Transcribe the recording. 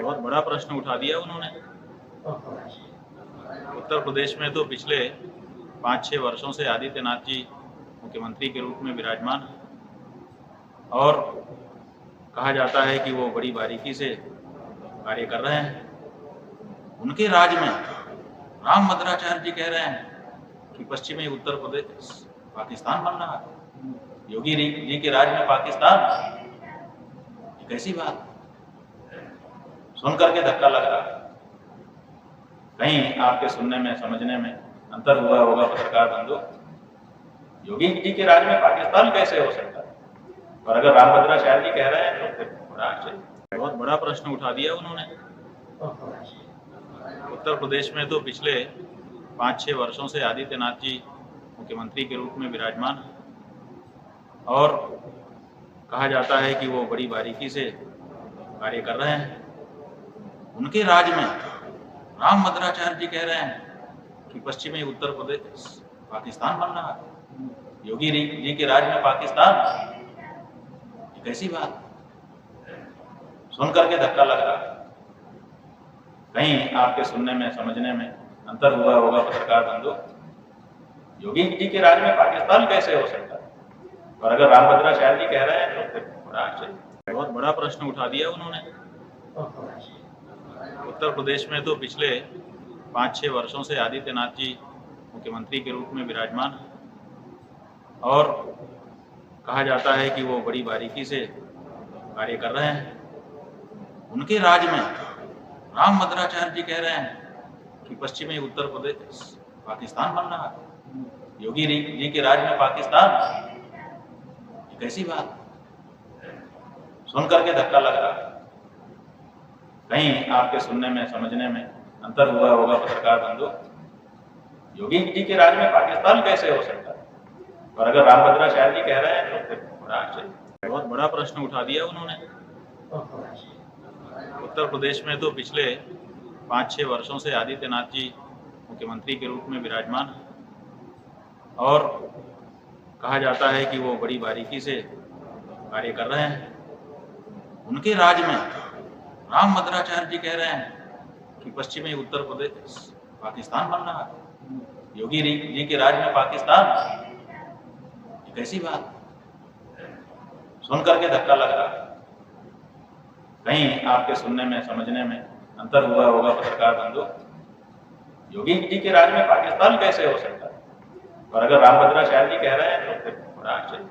बहुत बड़ा प्रश्न उठा दिया उन्होंने। उत्तर प्रदेश में तो पिछले 5-6 वर्षों से आदित्यनाथ जी मुख्यमंत्री के रूप में विराजमान हैं और कहा जाता है कि वो बड़ी बारीकी से कार्य कर रहे हैं। उनके राज में रामभद्राचार्य जी कह रहे हैं कि पश्चिमी उत्तर प्रदेश पाकिस्तान बन रहा है। योगी जी के राज में पाकिस्तान, कैसी बात, सुन करके धक्का लग रहा है। कहीं आपके सुनने में समझने में अंतर हुआ होगा पत्रकार बंधु। योगी जी के राज में पाकिस्तान कैसे हो सकता है? और अगर रामभद्राचार्य जी कह रहे हैं तो फिर बड़ा आश्चर्य। बहुत बड़ा प्रश्न उठा दिया उन्होंने। उत्तर प्रदेश में तो पिछले 5-6 वर्षों से आदित्यनाथ जी मुख्यमंत्री के रूप में विराजमान हैं और कहा जाता है कि वो बड़ी बारीकी से कार्य कर रहे हैं। उनके राज में रामभद्राचार्य जी कह रहे हैं कि पश्चिमी उत्तर प्रदेश पाकिस्तान बन रहा है। योगी जी के राज में पाकिस्तान, कैसी बात, सुन करके धक्का लग रहा है। कहीं आपके सुनने में समझने में अंतर हुआ होगा पत्रकार बंधु। योगी जी के राज में पाकिस्तान कैसे हो सकता है? और अगर रामभद्राचार्य जी कह रहे हैं तो फिर बड़ा आश्चर्य। बहुत बड़ा प्रश्न उठा दिया उन्होंने। उत्तर प्रदेश में तो पिछले 5-6 वर्षों से आदित्यनाथ जी मुख्यमंत्री के रूप में विराजमान हैं और कहा जाता है कि वो बड़ी बारीकी से कार्य कर रहे हैं। उनके राज में रामभद्राचार्य जी कह रहे हैं कि पश्चिमी उत्तर प्रदेश पाकिस्तान बन रहा है। योगी जी के राज में पाकिस्तान, कैसी बात, सुन करके धक्का लग रहा है। कहीं आपके सुनने में समझने में अंतर हुआ होगा पत्रकार बंधु। योगी जी के राज में पाकिस्तान कैसे हो सकता है? और अगर रामभद्राचार्य जी कह रहे हैं तो फिर बड़ा आश्चर्य। बहुत बड़ा प्रश्न उठा दिया उन्होंने। उत्तर प्रदेश में तो पिछले 5-6 वर्षों से आदित्यनाथ जी मुख्यमंत्री के रूप में विराजमान हैं और कहा जाता है कि वो बड़ी बारीकी से कार्य कर रहे हैं। उनके राज में रामभद्राचार्य जी कह रहे हैं कि पश्चिमी उत्तर प्रदेश पाकिस्तान बन रहा है। योगी जी के राज में पाकिस्तान, कैसी बात, सुन करके धक्का लग रहा है। कहीं आपके सुनने में समझने में अंतर हुआ होगा पत्रकार बंधु। योगी जी के राज में पाकिस्तान कैसे हो सकता है? और अगर रामभद्राचार्य जी कह रहे हैं तो फिर बड़ा आश्चर्य।